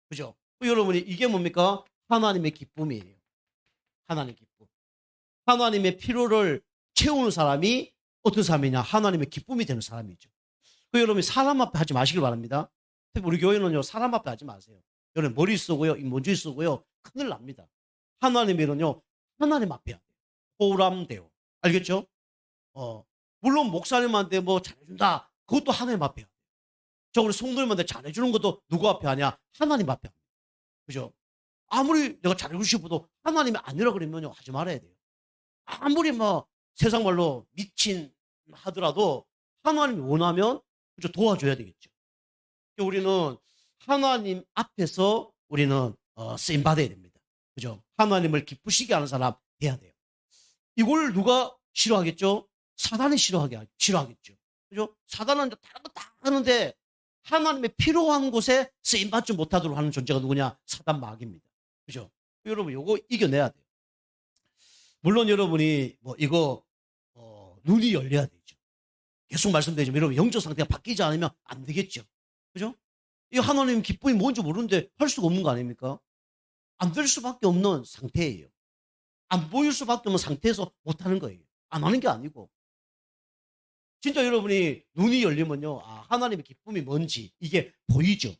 그죠? 여러분이 이게 뭡니까? 하나님의 기쁨이에요. 하나님의 기쁨. 하나님의 필요를 채우는 사람이 어떤 사람이냐? 하나님의 기쁨이 되는 사람이죠. 여러분이 사람 앞에 하지 마시길 바랍니다. 특히 우리 교회는요, 사람 앞에 하지 마세요. 여러분 머리 쓰고요, 인본주의 쓰고요, 큰일 납니다. 하나님의 일은요, 하나님 앞에 해야 돼요. 호람돼요. 알겠죠? 물론 목사님한테 뭐 잘해준다. 그것도 하나님 앞에 해야 돼요. 저 우리 성도님한테 잘해주는 것도 누구 앞에 하냐? 하나님 앞에 합니다. 그죠? 아무리 내가 잘해주고 싶어도 하나님이 아니라 그러면요, 하지 말아야 돼요. 아무리 세상 말로 미친 하더라도 하나님이 원하면 그죠? 도와줘야 되겠죠. 우리는 하나님 앞에서 우리는 쓰임 받아야 됩니다. 그죠? 하나님을 기쁘시게 하는 사람 돼야 돼요. 이걸 누가 싫어하겠죠? 사단이 싫어하겠죠. 그죠? 사단은 다른 거 다 하는데 하나님의 필요한 곳에 쓰임 받지 못하도록 하는 존재가 누구냐? 사단 마귀입니다. 그죠? 여러분 이거 이겨내야 돼요. 물론 여러분이 이거 눈이 열려야 되죠. 계속 말씀드리지만 여러분 영적 상태가 바뀌지 않으면 안 되겠죠. 그죠? 이 하나님 기쁨이 뭔지 모르는데 할 수가 없는 거 아닙니까? 안 될 수밖에 없는 상태예요. 안 보일 수밖에 없는 상태에서 못하는 거예요. 안 하는 게 아니고. 진짜 여러분이 눈이 열리면요. 아, 하나님의 기쁨이 뭔지 이게 보이죠.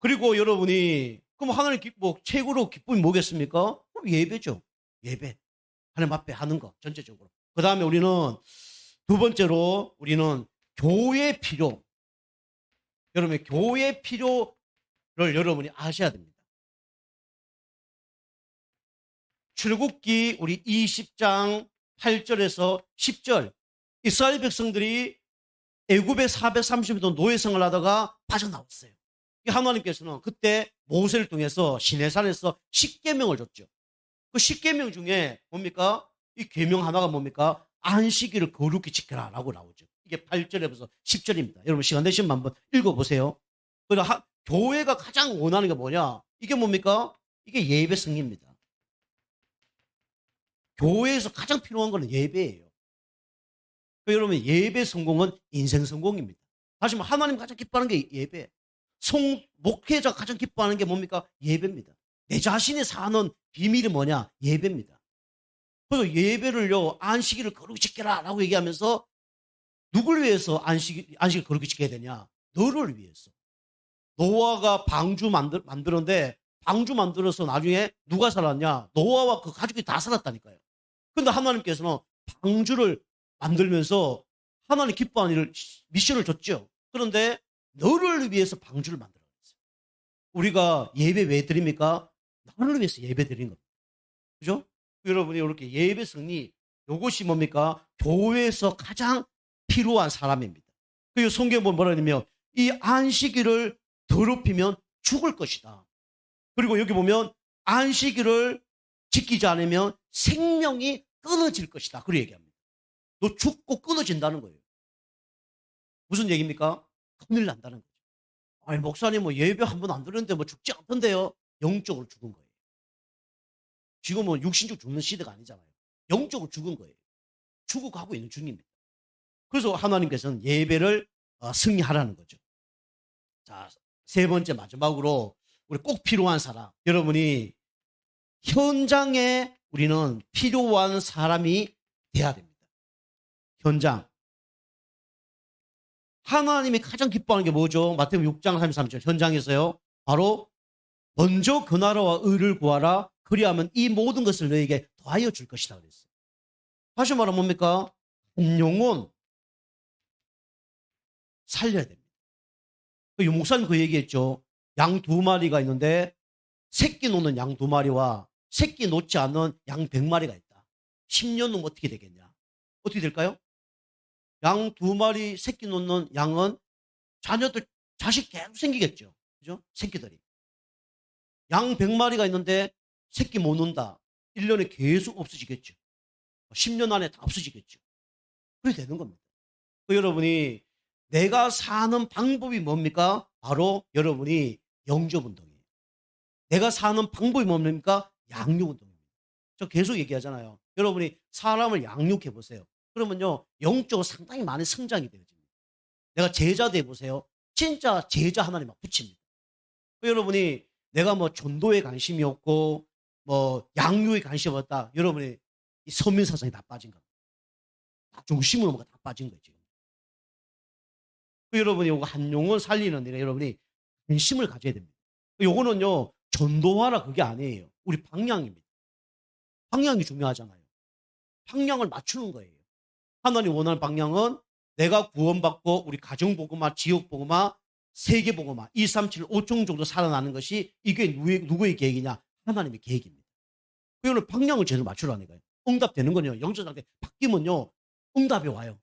그리고 여러분이 그럼 하나님 뭐 최고로 기쁨이 뭐겠습니까? 그럼 예배죠. 예배. 하나님 앞에 하는 거 전체적으로. 그다음에 우리는 두 번째로 우리는 교회 필요. 여러분 교회 필요를 여러분이 아셔야 됩니다. 출애굽기 우리 20장 8절에서 10절 이스라엘 백성들이 애굽에 430년 노예생활을 하다가 빠져나왔어요. 하나님께서는 그때 모세를 통해서 시내산에서 10계명을 줬죠. 그 10계명 중에 뭡니까? 이 계명 하나가 뭡니까? 안식일을 거룩히 지켜라 라고 나오죠. 이게 8절에서 10절입니다. 여러분 시간 되시면 한번 읽어보세요. 교회가 가장 원하는 게 뭐냐? 이게 뭡니까? 이게 예배 승리입니다. 교회에서 가장 필요한 거는 예배예요. 여러분 예배 성공은 인생 성공입니다. 다시 말해 하나님 가장 기뻐하는 게 예배. 목회자가 가장 기뻐하는 게 뭡니까? 예배입니다. 내 자신이 사는 비밀이 뭐냐? 예배입니다. 그래서 예배를요 안식일을 거룩히 지켜라 라고 얘기하면서 누굴 위해서 안식을 거룩히 지켜야 되냐? 너를 위해서. 노아가 방주 만들었는데 방주 만들어서 나중에 누가 살았냐? 노아와 그 가족이 다 살았다니까요. 그런데 하나님께서는 방주를 만들면서 하나님 기뻐하는 일을 미션을 줬죠. 그런데 너를 위해서 방주를 만들었어요. 우리가 예배 왜 드립니까? 나를 위해서 예배 드린 겁니다. 그죠? 여러분이 이렇게 예배 승리 이것이 뭡니까? 교회에서 가장 필요한 사람입니다. 그리고 성경에 보면 뭐라 하냐면 이 안식일을 더럽히면 죽을 것이다. 그리고 여기 보면 안식일을 지키지 않으면 생명이 끊어질 것이다. 그렇게 얘기합니다. 너 죽고 끊어진다는 거예요. 무슨 얘기입니까? 큰일 난다는 거죠. 아니 목사님 뭐 예배 한 번 안 드렸는데 뭐 죽지 않던데요. 영적으로 죽은 거예요. 지금은 육신적 죽는 시대가 아니잖아요. 영적으로 죽은 거예요. 죽어가고 있는 중입니다. 그래서 하나님께서는 예배를 승리하라는 거죠. 자, 세 번째 마지막으로 우리 꼭 필요한 사람. 여러분이 현장에 우리는 필요한 사람이 돼야 됩니다. 현장. 하나님이 가장 기뻐하는 게 뭐죠? 마태복음 6장 33절 현장에서요. 바로 먼저 그 나라와 의를 구하라. 그리하면 이 모든 것을 너에게 더하여 줄 것이다 그랬어요. 다시 말하면 뭡니까? 한 영혼 살려야 됩니다. 목사님 그 얘기했죠. 양 2마리가 있는데 새끼 놓는 양 2마리와 새끼 놓지 않는 양 100마리가 있다. 10년 후면 어떻게 되겠냐? 어떻게 될까요? 양 2마리 새끼 놓는 양은 자녀들 자식 계속 생기겠죠. 그죠? 새끼들이. 양 100마리가 있는데 새끼 못 놓는다. 1년에 계속 없어지겠죠. 10년 안에 다 없어지겠죠. 그렇게 되는 겁니다. 여러분이 내가 사는 방법이 뭡니까? 바로 여러분이 영접운동이에요. 내가 사는 방법이 뭡니까? 양육운동입니다. 저 계속 얘기하잖아요. 여러분이 사람을 양육해 보세요. 그러면요 영적으로 상당히 많은 성장이 되어집니다. 내가 제자 돼 보세요. 진짜 제자 하나님 막 붙입니다. 여러분이 내가 뭐 전도에 관심이 없고 뭐 양육에 관심이 없다. 여러분이 이 서민사상이 다 빠진 겁니다. 다 중심으로 뭐가 다 빠진 거예요 지금. 여러분이 요거 한 영혼 살리는 일에 여러분이 관심을 가져야 됩니다. 요거는요 전도하라 그게 아니에요. 우리 방향입니다. 방향이 중요하잖아요. 방향을 맞추는 거예요. 하나님 원하는 방향은 내가 구원받고 우리 가정복음화, 지역복음화, 세계복음화 2, 3, 7, 5종 정도 살아나는 것이 이게 누구의 계획이냐? 하나님의 계획입니다. 그거는 방향을 제대로 맞추라니까요. 응답되는 거요. 영적상태 바뀌면요. 응답이 와요.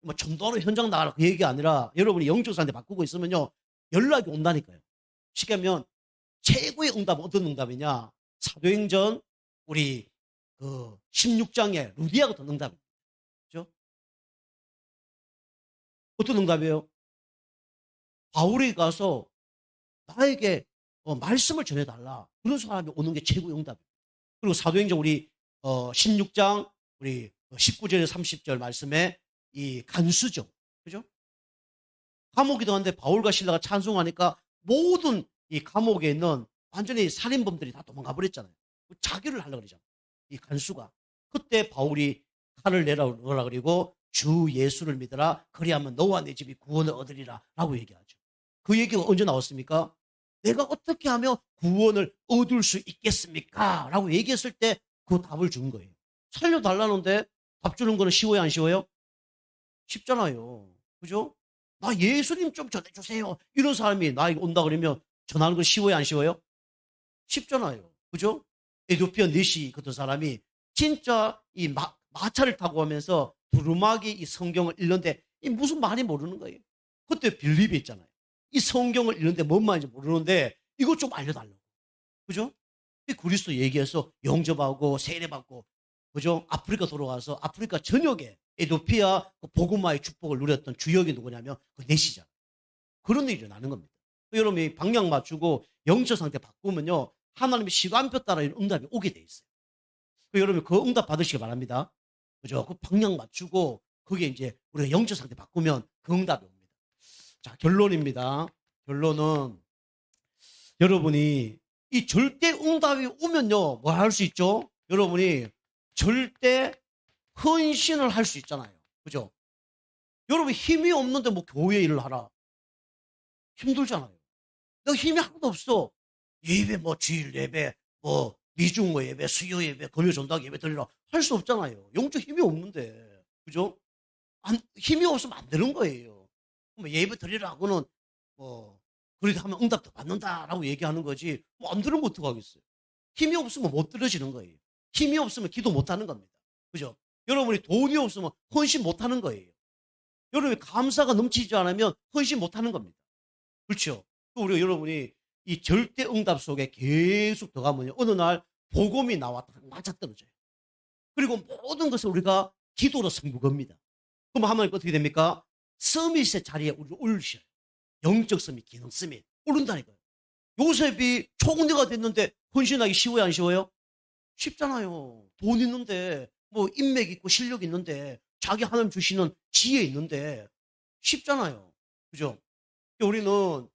뭐 전도하러 현장 나가라 그 얘기가 아니라 여러분이 영적 상태 바꾸고 있으면요. 연락이 온다니까요. 쉽게 하면 최고의 응답은 어떤 응답이냐? 사도행전 우리 그 16장에 루디아 같은 응답입니다. 그렇죠? 어떤 응답이에요? 바울이 가서 나에게 말씀을 전해달라. 그런 사람이 오는 게 최고의 응답입니다. 그리고 사도행전 우리 16장 우리 19절에 30절 말씀에 이 간수죠. 그죠? 감옥이 들어갔는데 바울과 실라가 찬송하니까 모든 이 감옥에 있는 완전히 살인범들이 다 도망가 버렸잖아요. 자결을 하려고 그러잖아요. 이 간수가. 그때 바울이 칼을 내라오라 그리고 주 예수를 믿어라. 그리하면 너와 내 집이 구원을 얻으리라. 라고 얘기하죠. 그 얘기가 언제 나왔습니까? 내가 어떻게 하면 구원을 얻을 수 있겠습니까? 라고 얘기했을 때 그 답을 준 거예요. 살려달라는데 답 주는 거는 쉬워요, 안 쉬워요? 쉽잖아요. 그죠? 나 예수님 좀 전해주세요. 이런 사람이 나에게 온다 그러면 전하는 건 쉬워요, 안 쉬워요? 쉽잖아요. 그죠? 에디오피아 넷이 그던 사람이 진짜 이 마차를 타고 오면서 두루마기 이 성경을 읽는데 이 무슨 말이 모르는 거예요. 그때 빌립이 있잖아요. 이 성경을 읽는데 뭔 말인지 모르는데 이거 좀 알려달라고. 그죠? 그리스도 얘기해서 영접하고 세례받고 그죠? 아프리카 돌아가서 아프리카 전역에 에디오피아 그 복음화의 축복을 누렸던 주역이 누구냐면 그 넷이잖아요. 그런 일이 일어나는 겁니다. 여러분이 방향 맞추고 영적 상태 바꾸면요. 하나님의 시간표 따라 응답이 오게 돼 있어요. 여러분 그 응답 받으시기 바랍니다. 그죠? 그 방향 맞추고 그게 이제 우리가 영적 상태 바꾸면 그 응답이 옵니다. 자, 결론입니다. 결론은 여러분이 이 절대 응답이 오면요. 뭐 할 수 있죠? 여러분이 절대 헌신을 할 수 있잖아요. 그죠? 여러분 힘이 없는데 뭐 교회 일을 하라. 힘들잖아요. 너 힘이 하나도 없어. 예배 뭐 주일 예배 뭐 미중어 예배 수요 예배 금요 전당 예배 드리라 할 수 없잖아요. 영적 힘이 없는데 그죠? 힘이 없으면 안 되는 거예요. 뭐 예배 드리라고는 뭐 그렇게 하면 응답도 받는다라고 얘기하는 거지 뭐 안 들으면 어떡하겠어요. 힘이 없으면 못 들어지는 거예요. 힘이 없으면 기도 못 하는 겁니다. 그죠? 여러분이 돈이 없으면 헌신 못 하는 거예요. 여러분이 감사가 넘치지 않으면 헌신 못 하는 겁니다. 그렇죠? 우리가 여러분이 이 절대 응답 속에 계속 들어가면요. 어느 날 복음이 나와 맞아떨어져요. 그리고 모든 것을 우리가 기도로 승부 겁니다. 그럼 하나님 어떻게 됩니까? 서밋의 자리에 우리를 올리셔요. 영적 서밋, 기능 서밋 오른다니까요. 요셉이 총리가 됐는데 헌신하기 쉬워요, 안 쉬워요? 쉽잖아요. 돈 있는데 뭐 인맥 있고 실력 있는데 자기 하나님 주시는 지혜 있는데 쉽잖아요. 그죠? 우리는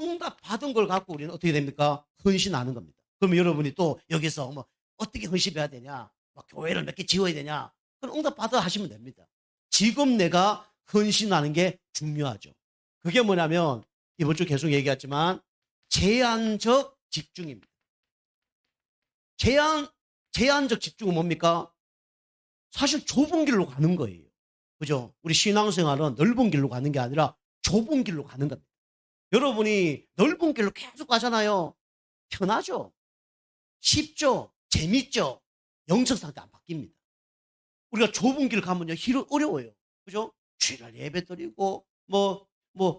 응답 받은 걸 갖고 우리는 어떻게 됩니까? 헌신하는 겁니다. 그러면 여러분이 또 여기서 뭐 어떻게 헌신해야 되냐? 막 교회를 몇 개 지어야 되냐? 그럼 응답 받아 하시면 됩니다. 지금 내가 헌신하는 게 중요하죠. 그게 뭐냐면 이번 주 계속 얘기했지만 제한적 집중입니다. 제한적 집중은 뭡니까? 사실 좁은 길로 가는 거예요. 그죠? 우리 신앙생활은 넓은 길로 가는 게 아니라 좁은 길로 가는 겁니다. 여러분이 넓은 길로 계속 가잖아요. 편하죠? 쉽죠? 재밌죠? 영적 상태 안 바뀝니다. 우리가 좁은 길 가면요, 어려워요. 그죠? 주일날 예배 드리고,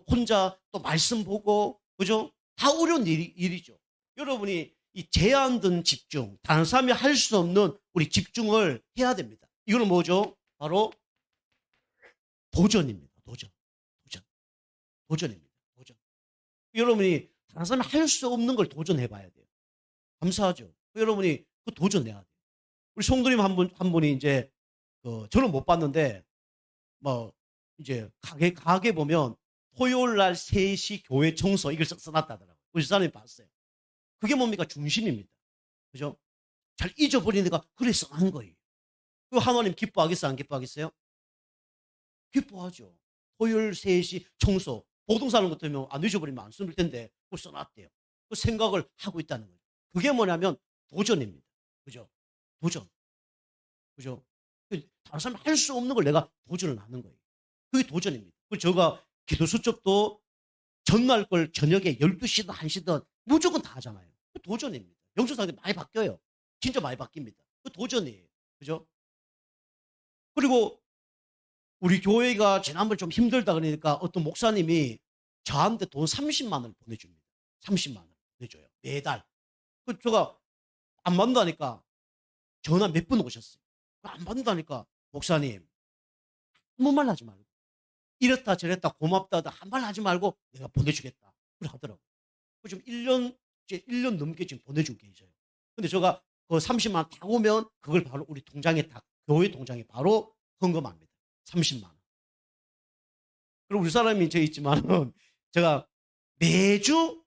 혼자 또 말씀 보고, 그죠? 다 어려운 일이죠. 여러분이 이 제한된 집중, 다른 사람이 할 수 없는 우리 집중을 해야 됩니다. 이거는 뭐죠? 바로 도전입니다. 도전입니다. 도전. 여러분이 다른 사람이 할 수 없는 걸 도전해 봐야 돼요. 감사하죠. 여러분이 그 도전해야 돼요. 우리 송도님 한 분이 이제, 저는 못 봤는데, 뭐, 이제, 가게 보면, 토요일 날 3시 교회 청소, 이걸 써놨다더라고요. 우리 집사람이 봤어요. 그게 뭡니까? 중심입니다. 그죠? 잘 잊어버리니까, 그래 써놓은 거예요. 그 하나님 기뻐하겠어요? 안 기뻐하겠어요? 기뻐하죠. 토요일 3시 청소. 보통 사는 것 때문에 안 잊어버리면 안 쓸 텐데, 그걸 써놨대요. 그 생각을 하고 있다는 거예요. 그게 뭐냐면, 도전입니다. 그죠? 도전. 그죠? 다른 사람이 할 수 없는 걸 내가 도전을 하는 거예요. 그게 도전입니다. 그리고 제가 기도 수첩도 전날 걸 저녁에 12시든 1시든 무조건 다 하잖아요. 그 도전입니다. 영적 상태 많이 바뀌어요. 진짜 많이 바뀝니다. 그 도전이에요. 그죠? 그리고 우리 교회가 지난번에 좀 힘들다 그러니까 어떤 목사님이 저한테 돈 30만 원을 보내줍니다. 30만 원 보내줘요. 매달. 그 제가 안 받는다니까 전화 몇 번 오셨어요. 안 받는다니까 목사님 아무 말 하지 말고 이렇다 저랬다 고맙다 한 말 하지 말고 내가 보내주겠다. 그래 하더라고요. 지금 1년, 이제 1년 넘게 지금 보내주고 계셔요. 근데 제가 그 30만 원 다 오면 그걸 바로 우리 통장에 교회 통장에 바로 헌금합니다. 30만 원. 그리고 우리 사람이 저 있지만은 제가 매주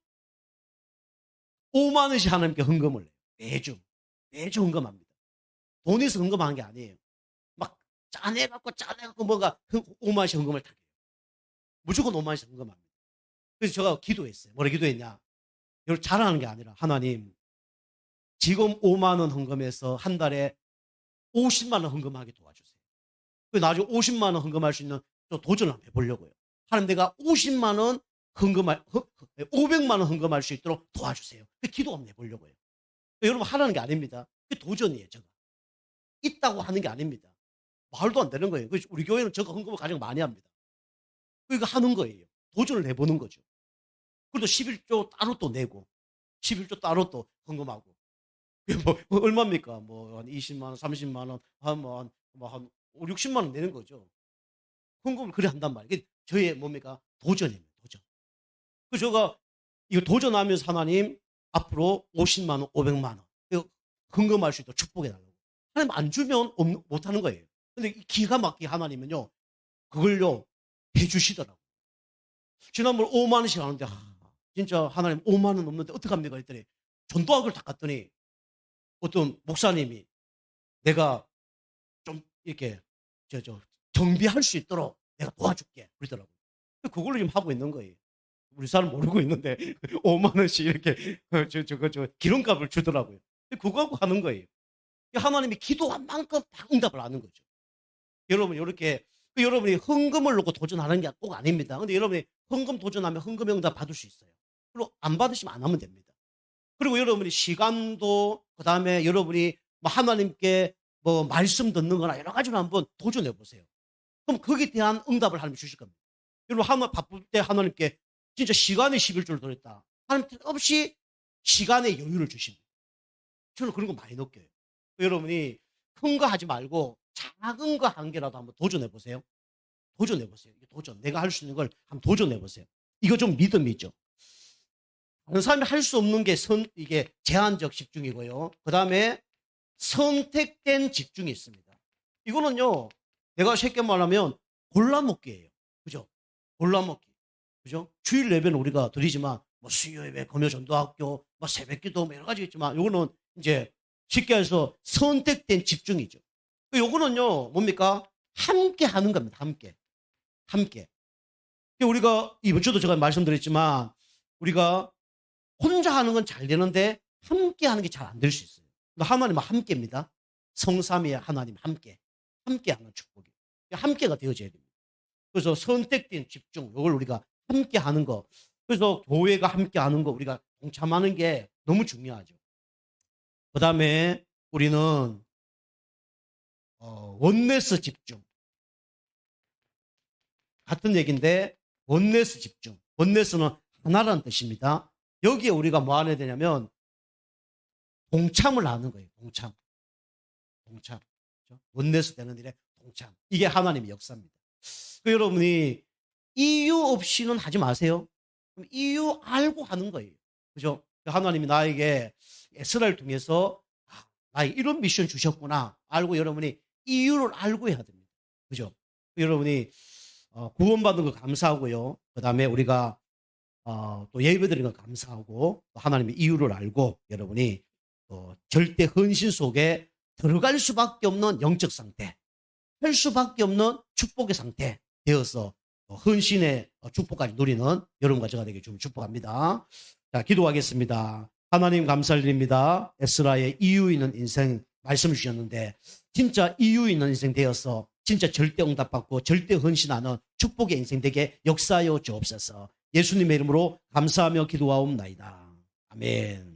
5만 원씩 하나님께 헌금을 해요. 매주 헌금합니다. 돈이 있어 헌금하는 게 아니에요. 막 짜내갖고 뭔가 5만 원씩 헌금을 타게 해요. 무조건 5만 원씩 헌금합니다. 그래서 제가 기도했어요. 뭐라 기도했냐? 이걸 잘하는 게 아니라 하나님 지금 5만 원 헌금해서 한 달에 50만 원 헌금하게 도와주세요. 나중에 50만 원 헌금할 수 있는 또 도전을 한번 해보려고요. 하나님 내가 50만 원 500만 원 헌금할 수 있도록 도와주세요. 그 기도 한번 해보려고요. 여러분 하라는 게 아닙니다. 그게 도전이에요. 제가 있다고 하는 게 아닙니다. 말도 안 되는 거예요. 우리 교회는 저거 헌금을 가장 많이 합니다. 이거 하는 거예요. 도전을 해보는 거죠. 그래도 11조 따로 또 내고 11조 따로 또 헌금하고 뭐 얼마입니까? 뭐 한 20만 원, 30만 원, 한 5, 60만 원 내는 거죠. 헌금을 그래 한단 말이에요. 이게 저의 뭡니까? 도전입니다. 도전. 그래서 제가 이거 도전하면서 하나님 앞으로 50만 원, 500만 원 이거 헌금할 수 있도록 축복해 달라고. 하나님 안 주면 못 하는 거예요. 근데 기가 막히게 하나님은요 그걸요 해주시더라고요. 지난번 5만 원씩 하는데 진짜 하나님 5만 원 없는데 어떡합니까? 했더니 전도학을 닦았더니 어떤 목사님이 내가 좀 이렇게 정비할 수 있도록 내가 도와줄게 그러더라고요. 그걸로 지금 하고 있는 거예요. 우리 사람 모르고 있는데 5만 원씩 이렇게 기름값을 주더라고요. 그거 갖고 하는 거예요. 하나님이 기도한 만큼 다 응답을 하는 거죠. 여러분 이렇게 여러분이 헌금을 놓고 도전하는 게 꼭 아닙니다. 근데 여러분이 헌금 도전하면 헌금 응답 받을 수 있어요. 그리고 안 받으시면 안 하면 됩니다. 그리고 여러분이 시간도 그다음에 여러분이 뭐 하나님께 뭐 말씀 듣는 거나 여러 가지로 한번 도전해 보세요. 그럼 거기에 대한 응답을 하나님 주실 겁니다. 여러분 바쁠 때 하나님께 진짜 시간에 11조를 드렸다. 하나님 없이 시간의 여유를 주십니다. 저는 그런 거 많이 느껴요. 여러분이 큰 거 하지 말고 작은 거 한 개라도 한번 도전해 보세요. 도전해 보세요. 도전. 내가 할 수 있는 걸 한번 도전해 보세요. 이거 좀 믿음이죠. 다른 사람이 할 수 없는 게 이게 제한적 집중이고요. 그 다음에 선택된 집중이 있습니다. 이거는요, 내가 쉽게 말하면 골라먹기예요. 그죠? 골라먹기. 그죠? 주일 예배는 우리가 드리지만, 뭐 수요 예배, 금요 전도학교, 뭐 새벽 기도, 뭐 여러 가지 있지만, 요거는 이제 쉽게 해서 선택된 집중이죠. 요거는요, 뭡니까? 함께 하는 겁니다. 함께. 우리가 이번 주도 제가 말씀드렸지만, 우리가 혼자 하는 건 잘 되는데 함께 하는 게 잘 안 될 수 있어요. 하나님은 함께입니다. 성삼위의 하나님 함께 하는 축복이 함께가 되어져야 됩니다. 그래서 선택된 집중 이걸 우리가 함께 하는 거. 그래서 교회가 함께 하는 거 우리가 동참하는 게 너무 중요하죠. 그 다음에 우리는 원네스 집중 같은 얘기인데 원네스 집중. 원네스는 하나라는 뜻입니다. 여기에 우리가 뭐 해야 되냐면 동참을 하는 거예요. 동참. 원네스 되는 일에 동참. 이게 하나님의 역사입니다. 여러분이 이유 없이는 하지 마세요. 이유 알고 하는 거예요. 그죠? 하나님이 나에게 에스라를 통해서 나에게 이런 미션 주셨구나 알고 여러분이 이유를 알고 해야 됩니다. 그죠? 여러분이 구원받은 거 감사하고요. 그 다음에 우리가 또 예배드리는 거 감사하고 또 하나님의 이유를 알고 여러분이 절대 헌신 속에 들어갈 수밖에 없는 영적 상태, 할 수밖에 없는 축복의 상태 되어서 헌신의 축복까지 누리는 여러분과 제가 되게 좀 축복합니다. 자, 기도하겠습니다. 하나님 감사드립니다. 에스라의 이유 있는 인생 말씀 주셨는데 진짜 이유 있는 인생 되어서 진짜 절대 응답받고 절대 헌신하는 축복의 인생 되게 역사하여 주옵소서. 예수님의 이름으로 감사하며 기도하옵나이다. 아멘.